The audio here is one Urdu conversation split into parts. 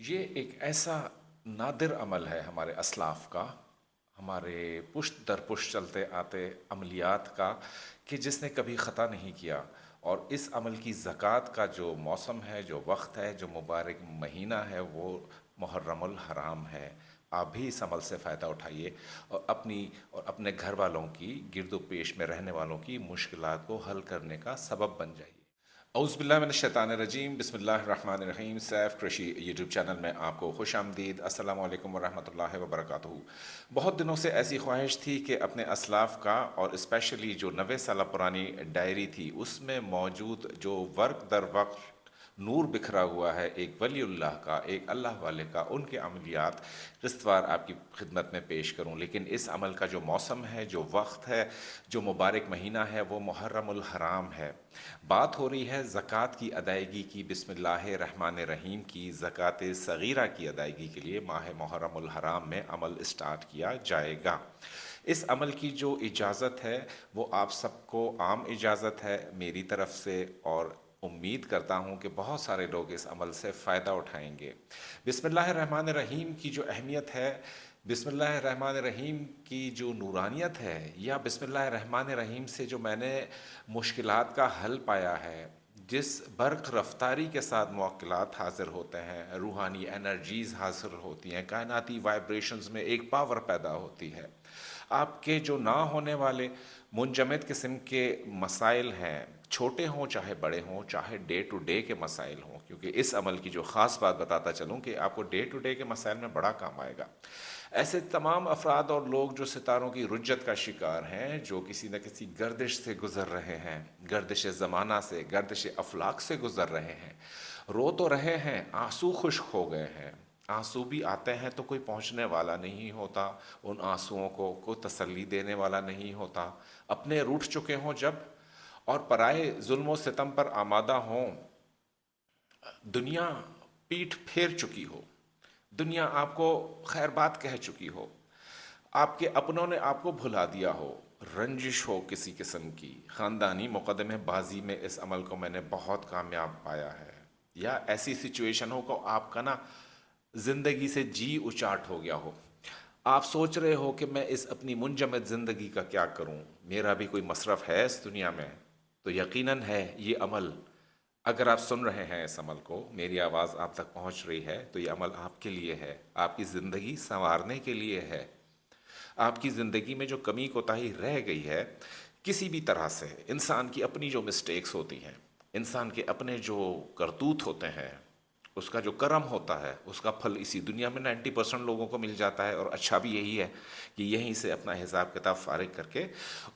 یہ ایک ایسا نادر عمل ہے ہمارے اسلاف کا، ہمارے پشت در پشت چلتے آتے عملیات کا، کہ جس نے کبھی خطا نہیں کیا۔ اور اس عمل کی زکوٰۃ کا جو موسم ہے، جو وقت ہے، جو مبارک مہینہ ہے، وہ محرم الحرام ہے۔ آپ بھی اس عمل سے فائدہ اٹھائیے اور اپنی اور اپنے گھر والوں کی، گرد و پیش میں رہنے والوں کی مشکلات کو حل کرنے کا سبب بن جائیے۔ اعوذ باللہ من الشیطان الرجیم، بسم اللہ الرحمن الرحیم۔ سیف کرشی یوٹیوب چینل میں آپ کو خوش آمدید۔ السلام علیکم ورحمۃ اللہ وبرکاتہ۔ بہت دنوں سے ایسی خواہش تھی کہ اپنے اسلاف کا، اور اسپیشلی جو 90 سالہ پرانی ڈائری تھی، اس میں موجود جو وقت در وقت نور بکھرا ہوا ہے ایک ولی اللہ کا، ایک اللہ والے کا، ان کے عملیات قسطوار آپ کی خدمت میں پیش کروں۔ لیکن اس عمل کا جو موسم ہے، جو وقت ہے، جو مبارک مہینہ ہے، وہ محرم الحرام ہے۔ بات ہو رہی ہے زکوٰۃ کی ادائیگی کی، بسم اللہ الرحمن الرحیم کی، زکوٰۃ صغیرہ کی ادائیگی کے لیے ماہ محرم الحرام میں عمل اسٹارٹ کیا جائے گا۔ اس عمل کی جو اجازت ہے وہ آپ سب کو عام اجازت ہے میری طرف سے، اور امید کرتا ہوں کہ بہت سارے لوگ اس عمل سے فائدہ اٹھائیں گے۔ بسم اللہ الرحمن الرحیم کی جو اہمیت ہے، بسم اللہ الرحمن الرحیم کی جو نورانیت ہے، یا بسم اللہ الرحمن الرحیم سے جو میں نے مشکلات کا حل پایا ہے، جس برق رفتاری کے ساتھ موکلات حاضر ہوتے ہیں، روحانی انرجیز حاصل ہوتی ہیں، کائناتی وائبریشنز میں ایک پاور پیدا ہوتی ہے، آپ کے جو نہ ہونے والے منجمد قسم کے مسائل ہیں، چھوٹے ہوں چاہے بڑے ہوں، چاہے ڈے ٹو ڈے کے مسائل ہوں، کیونکہ اس عمل کی جو خاص بات بتاتا چلوں کہ آپ کو ڈے ٹو ڈے کے مسائل میں بڑا کام آئے گا۔ ایسے تمام افراد اور لوگ جو ستاروں کی رجت کا شکار ہیں، جو کسی نہ کسی گردش سے گزر رہے ہیں، گردش زمانہ سے، گردش افلاک سے گزر رہے ہیں، رو تو رہے ہیں، آنسو خشک ہو گئے ہیں، آنسو بھی آتے ہیں تو کوئی پہنچنے والا نہیں ہوتا، ان آنسوؤں کو کوئی تسلی دینے والا نہیں ہوتا، اپنے روٹھ چکے ہوں جب، اور پرائے ظلم و ستم پر آمادہ ہوں، دنیا پیٹھ پھیر چکی ہو، دنیا آپ کو خیر بات کہہ چکی ہو، آپ کے اپنوں نے آپ کو بھلا دیا ہو، رنجش ہو کسی قسم کی، خاندانی مقدمے بازی میں اس عمل کو میں نے بہت کامیاب پایا ہے، یا ایسی سچویشن ہو کہ آپ کا نا زندگی سے جی اچاٹ ہو گیا ہو، آپ سوچ رہے ہو کہ میں اس اپنی منجمد زندگی کا کیا کروں، میرا بھی کوئی مصرف ہے اس دنیا میں، تو یقیناً ہے یہ عمل، اگر آپ سن رہے ہیں اس عمل کو، میری آواز آپ تک پہنچ رہی ہے، تو یہ عمل آپ کے لیے ہے، آپ کی زندگی سنوارنے کے لیے ہے۔ آپ کی زندگی میں جو کمی کوتاہی رہ گئی ہے، کسی بھی طرح سے، انسان کی اپنی جو مسٹیکس ہوتی ہیں، انسان کے اپنے جو کرتوت ہوتے ہیں، اس کا جو کرم ہوتا ہے، اس کا پھل اسی دنیا میں 90% لوگوں کو مل جاتا ہے، اور اچھا بھی یہی ہے کہ یہیں سے اپنا حساب کتاب فارغ کر کے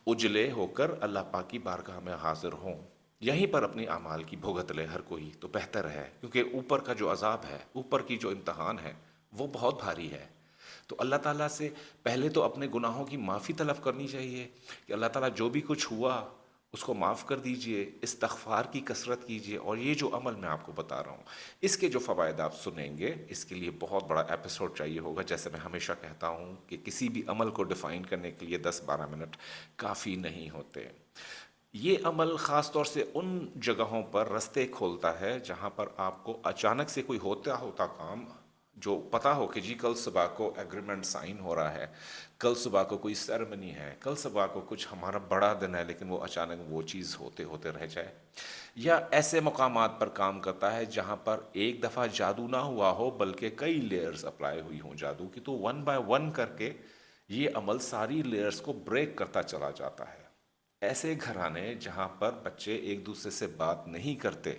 اجلے ہو کر اللہ پاک کی بارگاہ میں حاضر ہوں، یہیں پر اپنی اعمال کی بھگت لے ہر کوئی، تو بہتر ہے، کیونکہ اوپر کا جو عذاب ہے، اوپر کی جو امتحان ہے، وہ بہت بھاری ہے۔ تو اللہ تعالیٰ سے پہلے تو اپنے گناہوں کی معافی طلب کرنی چاہیے، کہ اللہ تعالیٰ جو بھی کچھ ہوا اس کو معاف کر دیجئے، استغفار کی کثرت کیجئے، اور یہ جو عمل میں آپ کو بتا رہا ہوں، اس کے جو فوائد آپ سنیں گے، اس کے لیے بہت بڑا ایپیسوڈ چاہیے ہوگا۔ جیسے میں ہمیشہ کہتا ہوں کہ کسی بھی عمل کو ڈیفائن کرنے کے لیے 10-12 منٹ کافی نہیں ہوتے۔ یہ عمل خاص طور سے ان جگہوں پر رستے کھولتا ہے جہاں پر آپ کو اچانک سے کوئی ہوتا کام جو پتہ ہو کہ جی کل صبح کو ایگریمنٹ سائن ہو رہا ہے، کل صبح کو کوئی سیرمنی ہے، کل صبح کو کچھ ہمارا بڑا دن ہے، لیکن وہ اچانک وہ چیز ہوتے ہوتے رہ جائے، یا ایسے مقامات پر کام کرتا ہے جہاں پر ایک دفعہ جادو نہ ہوا ہو بلکہ کئی لیئرز اپلائی ہوئی ہوں جادو کی، تو ون بائی ون کر کے یہ عمل ساری لیئرز کو بریک کرتا چلا جاتا ہے۔ ایسے گھرانے جہاں پر بچے ایک دوسرے سے بات نہیں کرتے،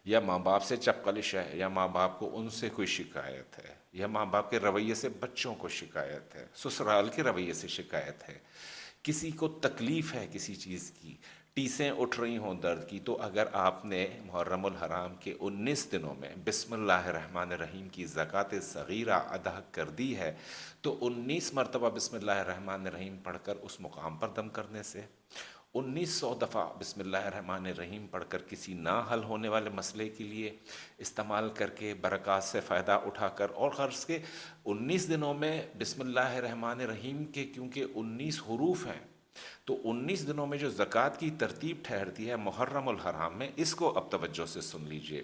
یا ماں باپ سے چپقلش ہے، یا ماں باپ کو ان سے کوئی شکایت ہے، یا ماں باپ کے رویے سے بچوں کو شکایت ہے، سسرال کے رویے سے شکایت ہے، کسی کو تکلیف ہے کسی چیز کی، ٹیسیں اٹھ رہی ہوں درد کی، تو اگر آپ نے محرم الحرام کے 19 دنوں میں بسم اللہ الرحمن الرحیم کی زکوٰۃ صغیرہ ادا کر دی ہے، تو 19 مرتبہ بسم اللہ الرحمن الرحیم پڑھ کر اس مقام پر دم کرنے سے، 1900 دفعہ بسم اللہ الرحمن الرحیم پڑھ کر کسی نہ حل ہونے والے مسئلے کے لیے استعمال کر کے برکات سے فائدہ اٹھا کر، اور غرض کے 19 دنوں میں بسم اللہ الرحمن الرحیم کے کیونکہ 19 حروف ہیں، تو 19 دنوں میں جو زکوٰۃ کی ترتیب ٹھہرتی ہے محرم الحرام میں، اس کو اب توجہ سے سن لیجئے۔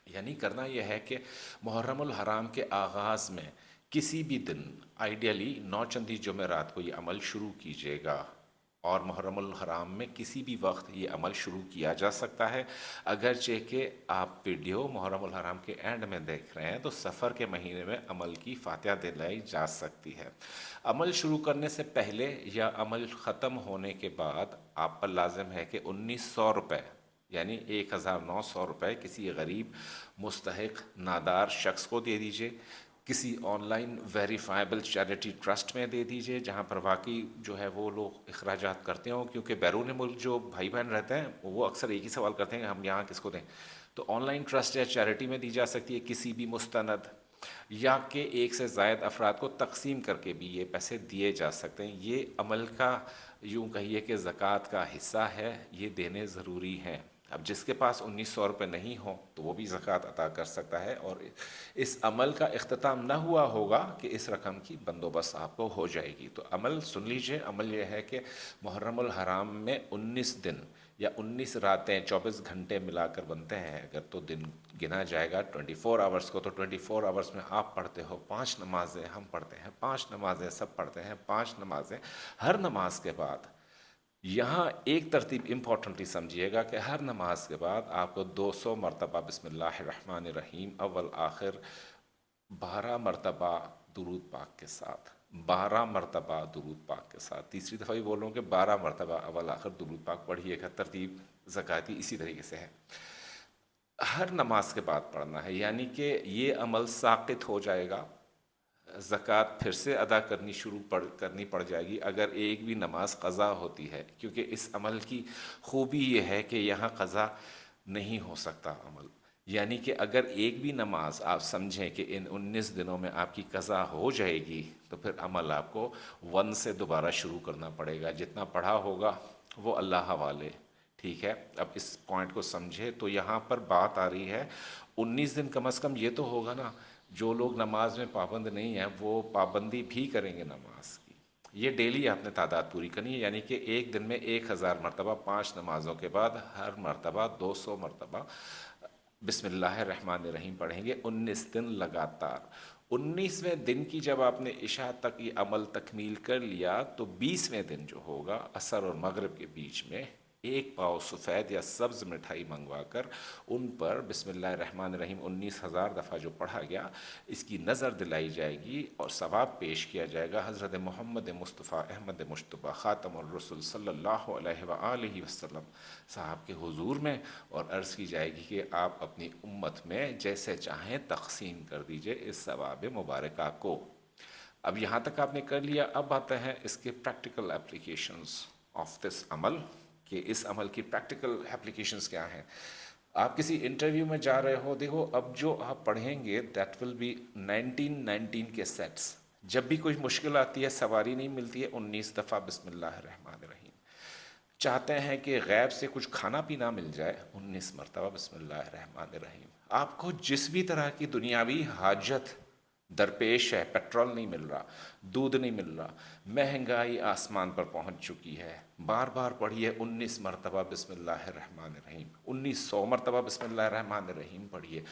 یعنی کرنا یہ ہے کہ محرم الحرام کے آغاز میں کسی بھی دن، آئیڈیلی 9 جمعرات کو یہ عمل شروع کیجیے گا، اور محرم الحرام میں کسی بھی وقت یہ عمل شروع کیا جا سکتا ہے۔ اگرچہ کہ آپ ویڈیو محرم الحرام کے اینڈ میں دیکھ رہے ہیں تو سفر کے مہینے میں عمل کی فاتحہ دلائی جا سکتی ہے۔ عمل شروع کرنے سے پہلے یا عمل ختم ہونے کے بعد آپ پر لازم ہے کہ 1900 روپے، یعنی 1900 روپے کسی غریب مستحق نادار شخص کو دے دیجئے، کسی on line verifiable charity trust میں دے دیجئے جہاں پر واقعی جو ہے وہ لوگ اخراجات کرتے ہوں، کیونکہ بیرون ملک جو بھائی بہن رہتے ہیں وہ اکثر ایک ہی سوال کرتے ہیں کہ ہم یہاں کس کو دیں، تو آن لائن ٹرسٹ یا چیریٹی میں دی جا سکتی ہے کسی بھی مستند، یا کہ ایک سے زائد افراد کو تقسیم کر کے بھی یہ پیسے دیے جا سکتے ہیں۔ یہ عمل کا یوں کہیے کہ زکوٰۃ کا حصہ ہے، یہ دینے ضروری ہیں۔ اب جس کے پاس 1900 روپے نہیں ہوں تو وہ بھی زکوٰۃ عطا کر سکتا ہے، اور اس عمل کا اختتام نہ ہوا ہوگا کہ اس رقم کی بندوبست آپ کو ہو جائے گی۔ تو عمل سن لیجئے، عمل یہ ہے کہ محرم الحرام میں 19 دن یا 19 راتیں 24 گھنٹے ملا کر بنتے ہیں، اگر تو دن گنا جائے گا 24 آورس کو، تو 24 آورس میں آپ پڑھتے ہو 5 نمازیں، ہم پڑھتے ہیں 5 نمازیں، سب پڑھتے ہیں 5 نمازیں۔ ہر نماز کے بعد یہاں ایک ترتیب امپورٹنٹلی سمجھیے گا کہ ہر نماز کے بعد آپ کو 200 مرتبہ بسم اللہ الرحمن الرحیم اول آخر، 12 مرتبہ درود پاک کے ساتھ، 12 مرتبہ درود پاک کے ساتھ، تیسری دفعہ بھی بول رہا ہوں کہ 12 مرتبہ اول آخر درود پاک پڑھیے گا۔ ترتیب زکاتی اسی طریقے سے ہے، ہر نماز کے بعد پڑھنا ہے، یعنی کہ یہ عمل ساقط ہو جائے گا، زکوٰۃ پھر سے ادا کرنی پڑ جائے گی اگر ایک بھی نماز قضا ہوتی ہے، کیونکہ اس عمل کی خوبی یہ ہے کہ یہاں قضا نہیں ہو سکتا عمل، یعنی کہ اگر ایک بھی نماز آپ سمجھیں کہ ان 19 دنوں میں آپ کی قضا ہو جائے گی تو پھر عمل آپ کو 1 سے دوبارہ شروع کرنا پڑے گا، جتنا پڑھا ہوگا وہ اللہ حوالے۔ ٹھیک ہے، اب اس پوائنٹ کو سمجھے تو یہاں پر بات آ رہی ہے 19 دن کم از کم یہ تو ہوگا نا، جو لوگ نماز میں پابند نہیں ہیں وہ پابندی بھی کریں گے نماز کی، یہ ڈیلی آپ نے تعداد پوری کرنی ہے، یعنی کہ ایک دن میں 1000 مرتبہ 5 نمازوں کے بعد ہر مرتبہ 200 مرتبہ بسم اللہ الرحمن الرحیم پڑھیں گے 19 دن لگاتار۔ 19ویں دن کی جب آپ نے عشاء تک یہ عمل تکمیل کر لیا تو 20ویں دن جو ہوگا عصر اور مغرب کے بیچ میں ایک پاؤ سفید یا سبز مٹھائی منگوا کر ان پر بسم اللہ الرحمن الرحیم 19,000 دفعہ جو پڑھا گیا اس کی نظر دلائی جائے گی اور ثواب پیش کیا جائے گا حضرت محمد مصطفیٰ احمد مجتبیٰ خاتم الرسل صلی اللہ علیہ وآلہ وسلم صاحب کے حضور میں، اور عرض کی جائے گی کہ آپ اپنی امت میں جیسے چاہیں تقسیم کر دیجئے اس ثواب مبارکہ کو۔ اب یہاں تک آپ نے کر لیا، اب آتے ہیں اس کے پریکٹیکل اپلیکیشنز آف دس عمل، کہ اس عمل کی پریکٹیکل اپلیکیشنز کیا ہیں۔ آپ کسی انٹرویو میں جا رہے ہو، دیکھو اب جو آپ پڑھیں گے دیٹ ول بی 19 کے سیٹس، جب بھی کوئی مشکل آتی ہے، سواری نہیں ملتی ہے، 19 دفعہ بسم اللہ الرحمن الرحیم، چاہتے ہیں کہ غیب سے کچھ کھانا پینا مل جائے، 19 مرتبہ بسم اللہ الرحمن الرحیم، آپ کو جس بھی طرح کی دنیاوی حاجت درپیش ہے، پیٹرول نہیں مل رہا، دودھ نہیں مل رہا، مہنگائی آسمان پر پہنچ چکی ہے، بار بار پڑھیے 19 مرتبہ بسم اللہ الرحمن الرحیم، 1900 مرتبہ بسم اللہ الرحمن الرحیم پڑھیے،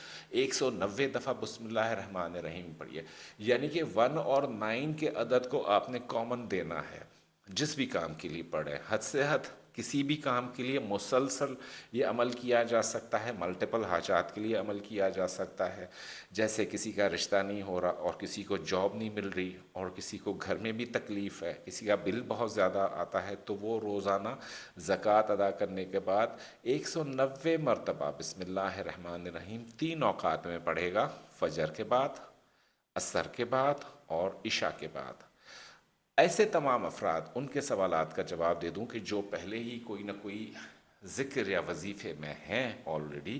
190 دفعہ بسم اللہ الرحمن الرحیم پڑھیے، یعنی کہ 1 اور 9 کے عدد کو آپ نے کامن دینا ہے، جس بھی کام کے لیے پڑھے، حد سے حد کسی بھی کام کے لیے مسلسل یہ عمل کیا جا سکتا ہے، ملٹیپل حاجات کے لیے عمل کیا جا سکتا ہے، جیسے کسی کا رشتہ نہیں ہو رہا اور کسی کو جاب نہیں مل رہی اور کسی کو گھر میں بھی تکلیف ہے، کسی کا بل بہت زیادہ آتا ہے، تو وہ روزانہ زکوٰۃ ادا کرنے کے بعد 190 مرتبہ بسم اللہ الرحمن الرحیم 3 اوقات میں پڑھے گا، فجر کے بعد، عصر کے بعد اور عشاء کے بعد۔ ایسے تمام افراد، ان کے سوالات کا جواب دے دوں کہ جو پہلے ہی کوئی نہ کوئی ذکر یا وظیفے میں ہیں آلریڈی،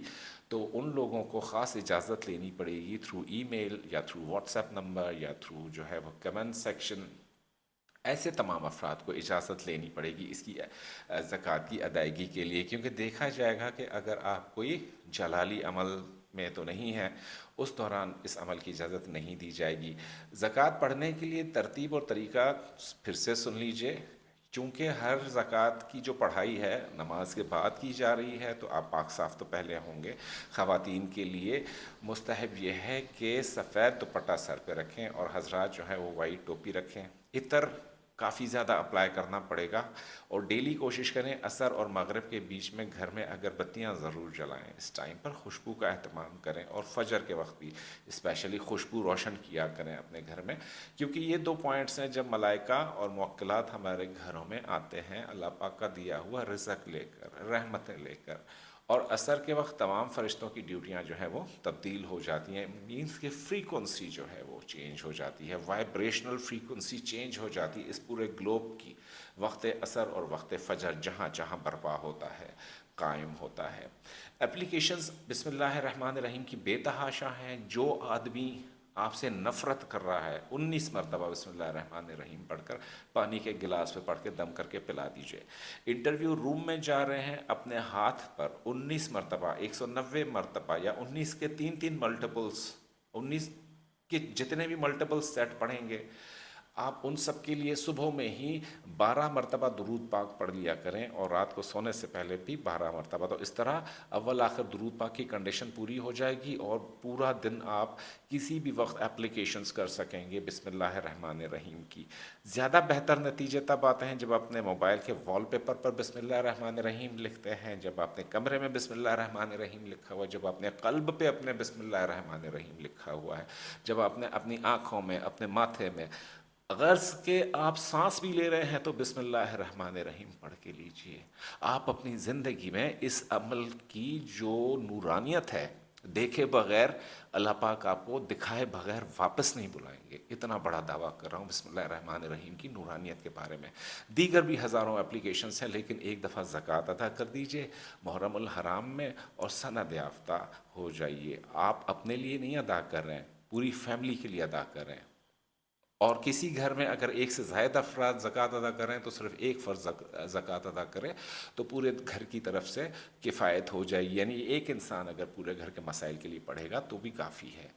تو ان لوگوں کو خاص اجازت لینی پڑے گی تھرو ای میل یا تھرو واٹس ایپ نمبر یا تھرو جو ہے وہ کمنٹ سیکشن، ایسے تمام افراد کو اجازت لینی پڑے گی اس کی زکوٰۃ کی ادائیگی کے لیے، کیونکہ دیکھا جائے گا کہ اگر آپ کوئی جلالی عمل میں تو نہیں ہے، اس دوران اس عمل کی اجازت نہیں دی جائے گی۔ زکوٰۃ پڑھنے کے لیے ترتیب اور طریقہ پھر سے سن لیجئے، چونکہ ہر زکوٰۃ کی جو پڑھائی ہے نماز کے بعد کی جا رہی ہے، تو آپ پاک صاف تو پہلے ہوں گے۔ خواتین کے لیے مستحب یہ ہے کہ سفید دوپٹہ سر پہ رکھیں، اور حضرات جو ہے وہ وائٹ ٹوپی رکھیں۔ عطر کافی زیادہ اپلائی کرنا پڑے گا، اور ڈیلی کوشش کریں عصر اور مغرب کے بیچ میں گھر میں اگر بتیاں ضرور جلائیں، اس ٹائم پر خوشبو کا اہتمام کریں، اور فجر کے وقت بھی اسپیشلی خوشبو روشن کیا کریں اپنے گھر میں، کیونکہ یہ دو پوائنٹس ہیں جب ملائکہ اور موکلات ہمارے گھروں میں آتے ہیں اللہ پاک کا دیا ہوا رزق لے کر، رحمتیں لے کر، اور عصر کے وقت تمام فرشتوں کی ڈیوٹیاں جو ہے وہ تبدیل ہو جاتی ہیں، مینس کہ فریکوینسی جو ہے وہ چینج ہو جاتی ہے، وائبریشنل فریکوینسی چینج ہو جاتی ہے اس پورے گلوب کی، وقت عصر اور وقت فجر جہاں جہاں برپا ہوتا ہے، قائم ہوتا ہے۔ اپلیکیشنز بسم اللہ الرحمن الرحیم کی بے تحاشا ہیں۔ جو آدمی آپ سے نفرت کر رہا ہے 19 مرتبہ بسم اللہ الرحمن الرحیم پڑھ کر پانی کے گلاس پہ پڑھ کے دم کر کے پلا دیجئے۔ انٹرویو روم میں جا رہے ہیں، اپنے ہاتھ پر 19 مرتبہ 190 مرتبہ یا 19 کے تین ملٹیپلز، 19 کے جتنے بھی ملٹیپل سیٹ پڑھیں گے آپ ان سب کے لیے صبح میں ہی 12 مرتبہ درود پاک پڑھ لیا کریں، اور رات کو سونے سے پہلے بھی 12 مرتبہ۔ تو اس طرح اول آخر درود پاک کی کنڈیشن پوری ہو جائے گی، اور پورا دن آپ کسی بھی وقت اپلیکیشنز کر سکیں گے بسم اللہ الرحمن الرحیم کی۔ زیادہ بہتر نتیجے تب آتے ہیں جب اپنے موبائل کے وال پیپر پر بسم اللہ الرحمن الرحیم لکھتے ہیں، جب اپنے کمرے میں بسم اللہ الرحمن الرحیم لکھا ہوا ہے، جب اپنے قلب پہ اپنے بسم اللہ الرحمن الرحیم لکھا ہوا ہے، جب آپ نے اپنی آنکھوں میں، اپنے ماتھے میں، غرض کہ آپ سانس بھی لے رہے ہیں تو بسم اللہ الرحمن الرحیم پڑھ کے لیجئے۔ آپ اپنی زندگی میں اس عمل کی جو نورانیت ہے دیکھے بغیر، اللہ پاک آپ کو دکھائے بغیر واپس نہیں بلائیں گے۔ اتنا بڑا دعویٰ کر رہا ہوں بسم اللہ الرحمن الرحیم کی نورانیت کے بارے میں۔ دیگر بھی ہزاروں اپلیکیشنز ہیں، لیکن ایک دفعہ زکوٰۃ ادا کر دیجئے محرم الحرام میں، اور سند یافتہ ہو جائیے۔ آپ اپنے لیے نہیں ادا کر رہے ہیں، پوری فیملی کے لیے ادا کر رہے ہیں، اور کسی گھر میں اگر ایک سے زائد افراد زکوٰۃ ادا کریں تو صرف ایک فرد زکوٰۃ ادا کرے تو پورے گھر کی طرف سے کفایت ہو جائے گی، یعنی ایک انسان اگر پورے گھر کے مسائل کے لیے پڑھے گا تو بھی کافی ہے۔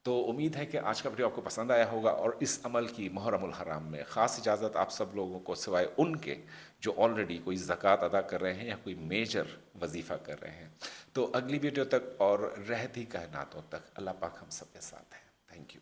تو امید ہے کہ آج کا ویڈیو آپ کو پسند آیا ہوگا، اور اس عمل کی محرم الحرام میں خاص اجازت آپ سب لوگوں کو سوائے ان کے جو آلریڈی کوئی زکوٰۃ ادا کر رہے ہیں یا کوئی میجر وظیفہ کر رہے ہیں۔ تو اگلی ویڈیو تک اور رہتی کائناتوں تک اللہ پاک ہم سب کے ساتھ ہے۔ Thank you.